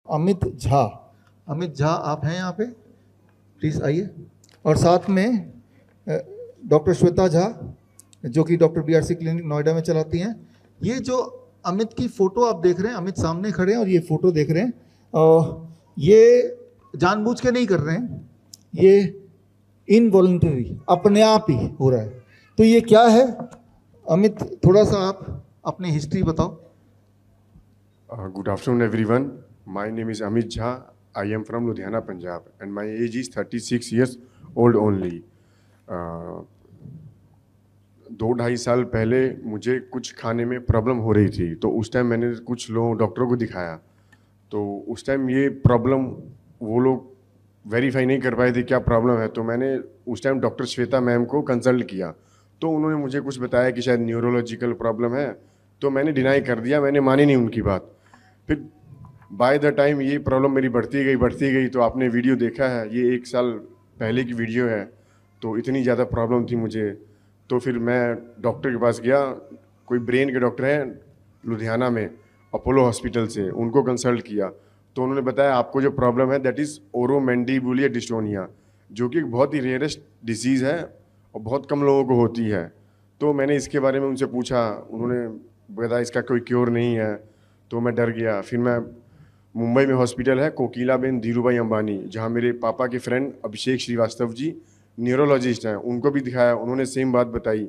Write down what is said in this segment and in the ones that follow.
अमित झा। अमित झा आप हैं यहाँ पे, प्लीज़ आइए। और साथ में डॉक्टर श्वेता झा जो कि डॉक्टर बीआरसी क्लिनिक नोएडा में चलाती हैं। ये जो अमित की फ़ोटो आप देख रहे हैं, अमित सामने खड़े हैं और ये फ़ोटो देख रहे हैं, ये जानबूझ के नहीं कर रहे हैं, ये इनवॉलंटरी अपने आप ही हो रहा है। तो ये क्या है अमित, थोड़ा सा आप अपनी हिस्ट्री बताओ। Good afternoon everyone. My name is Amit Jha. I am from Ludhiana, Punjab and my age is 36 years old only. 2-2.5 साल पहले मुझे कुछ खाने में प्रॉब्लम हो रही थी, तो उस टाइम मैंने कुछ लोग डॉक्टरों को दिखाया। तो उस टाइम ये प्रॉब्लम वो लोग वेरीफाई नहीं कर पाए थे क्या प्रॉब्लम है। तो मैंने उस टाइम डॉक्टर श्वेता मैम को कंसल्ट किया, तो उन्होंने मुझे कुछ बताया कि शायद न्यूरोलॉजिकल प्रॉब्लम है। तो मैंने डिनाई कर दिया, मैंने मानी नहीं उनकी बात। फिर बाय द टाइम ये प्रॉब्लम मेरी बढ़ती गई। तो आपने वीडियो देखा है, ये 1 साल पहले की वीडियो है। तो इतनी ज़्यादा प्रॉब्लम थी मुझे, तो फिर मैं डॉक्टर के पास गया। कोई ब्रेन के डॉक्टर हैं लुधियाना में, अपोलो हॉस्पिटल से, उनको कंसल्ट किया। तो उन्होंने बताया आपको जो प्रॉब्लम है दैट इज़ ओरोमैंडिबुलर डिस्टोनिया, जो कि एक बहुत ही रेयरेस्ट डिसीज़ है और बहुत कम लोगों को होती है। तो मैंने इसके बारे में उनसे पूछा, उन्होंने बताया इसका कोई क्योर नहीं है। तो मैं डर गया। फिर मैं मुंबई में हॉस्पिटल है कोकिलाबेन धीरूभाई अंबानी, जहाँ मेरे पापा के फ्रेंड अभिषेक श्रीवास्तव जी न्यूरोलॉजिस्ट हैं, उनको भी दिखाया। उन्होंने सेम बात बताई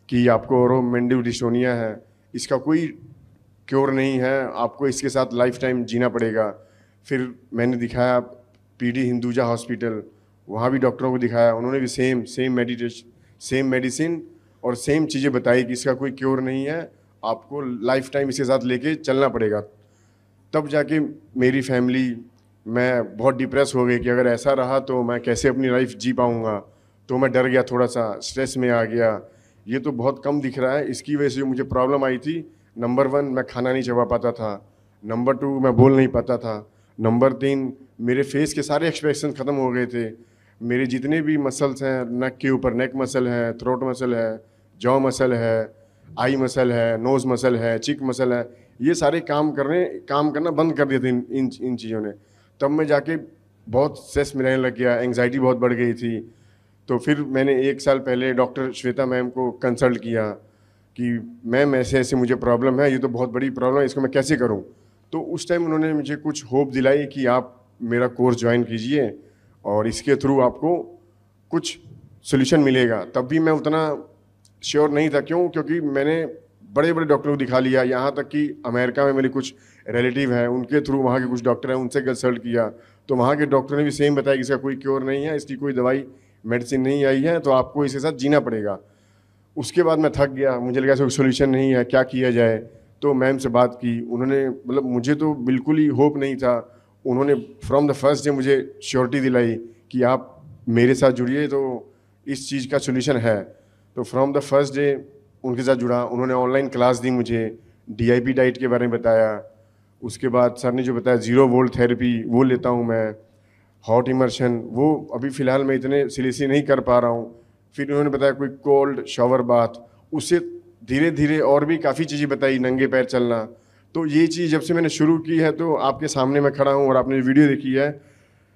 कि आपको ओरोमैंडिबुलर डिस्टोनिया है, इसका कोई क्योर नहीं है, आपको इसके साथ लाइफ टाइम जीना पड़ेगा। फिर मैंने दिखाया पीडी हिंदुजा हॉस्पिटल, वहाँ भी डॉक्टरों को दिखाया। उन्होंने भी सेम मेडिसिन और सेम चीज़ें बताई कि इसका कोई क्योर नहीं है, आपको लाइफ टाइम इसके साथ लेके चलना पड़ेगा। तब जाके मेरी फैमिली, मैं बहुत डिप्रेस हो गई कि अगर ऐसा रहा तो मैं कैसे अपनी लाइफ जी पाऊँगा। तो मैं डर गया, थोड़ा सा स्ट्रेस में आ गया। ये तो बहुत कम दिख रहा है, इसकी वजह से मुझे प्रॉब्लम आई थी। नंबर 1 मैं खाना नहीं चबा पाता था, नंबर 2 मैं बोल नहीं पाता था, नंबर 3 मेरे फेस के सारे एक्सप्रेशन ख़त्म हो गए थे। मेरे जितने भी मसल्स हैं, नेक के ऊपर नेक मसल है, थ्रोट मसल है, जॉ मसल है, आई मसल है, नोज़ मसल है, चिक मसल है, ये सारे काम करना बंद कर दिए थे इन चीज़ों ने। तब मैं जाके बहुत स्ट्रेस में रहने लग गया, एंग्जाइटी बहुत बढ़ गई थी। तो फिर मैंने 1 साल पहले डॉक्टर श्वेता मैम को कंसल्ट किया कि मैम ऐसे ऐसे मुझे प्रॉब्लम है, ये तो बहुत बड़ी प्रॉब्लम है, इसको मैं कैसे करूं। तो उस टाइम उन्होंने मुझे कुछ होप दिलाई कि आप मेरा कोर्स ज्वाइन कीजिए और इसके थ्रू आपको कुछ सोल्यूशन मिलेगा। तब भी मैं उतना श्योर नहीं था, क्योंकि मैंने बड़े बड़े डॉक्टरों को दिखा लिया, यहाँ तक कि अमेरिका में मेरे कुछ रिलेटिव हैं, उनके थ्रू वहाँ के कुछ डॉक्टर हैं, उनसे कंसल्ट किया। तो वहाँ के डॉक्टर ने भी सेम बताया कि इसका कोई क्योर नहीं है, इसकी कोई दवाई मेडिसिन नहीं आई है, तो आपको इसके साथ जीना पड़ेगा। उसके बाद मैं थक गया, मुझे लगा कोई सोल्यूशन नहीं है, क्या किया जाए। तो मैम से बात की, उन्होंने मतलब मुझे तो बिल्कुल ही होप नहीं था, उन्होंने फ्रॉम द फर्स्ट डे मुझे श्योरिटी दिलाई कि आप मेरे साथ जुड़िए तो इस चीज़ का सोल्यूशन है। तो फ्रॉम द फर्स्ट डे उनके साथ जुड़ा। उन्होंने ऑनलाइन क्लास दी मुझे, DIP डाइट के बारे में बताया। उसके बाद सर ने जो बताया 0 वोल्ट थेरेपी वो लेता हूँ मैं, हॉट इमर्शन वो अभी फ़िलहाल मैं इतने सीरियसली नहीं कर पा रहा हूँ। फिर उन्होंने बताया कोई कोल्ड शावर बाथ, उससे धीरे धीरे और भी काफ़ी चीज़ें बताई, नंगे पैर चलना। तो ये चीज़ जब से मैंने शुरू की है, तो आपके सामने मैं खड़ा हूँ और आपने वीडियो देखी है,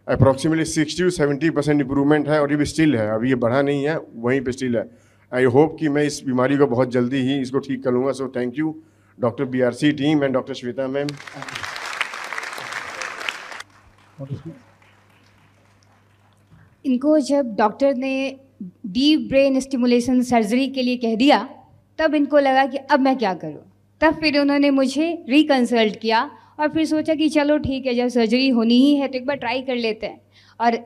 अप्रॉक्सीमेटली 60 से 70% इंप्रूवमेंट है और ये भी स्टिल है, अभी ये बढ़ा नहीं है, वहीं पे स्टिल है। आई होप कि मैं इस बीमारी को बहुत जल्दी ही इसको ठीक कर लूँगा। So thank you doctor BRC team and doctor Shweta ma'am. इनको जब डॉक्टर ने डीप ब्रेन स्टिमुलेशन सर्जरी के लिए कह दिया, तब इनको लगा कि अब मैं क्या करूं। तब फिर उन्होंने मुझे रिकंसल्ट किया और फिर सोचा कि चलो ठीक है, जब सर्जरी होनी ही है तो एक बार ट्राई कर लेते हैं। और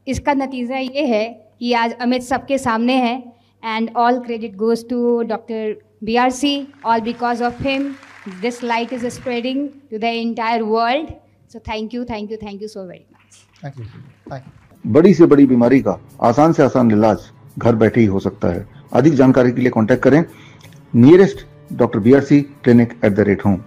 इसका नतीजा ये है कि आज अमित सबके सामने है। And all credit goes to doctor BRC, all because of him this light is spreading to the entire world. So thank you so very much. Thank you. बड़ी से बड़ी बीमारी का आसान से आसान इलाज घर बैठे ही हो सकता है। अधिक जानकारी के लिए कांटेक्ट करें nearest doctor BRC clinic @home।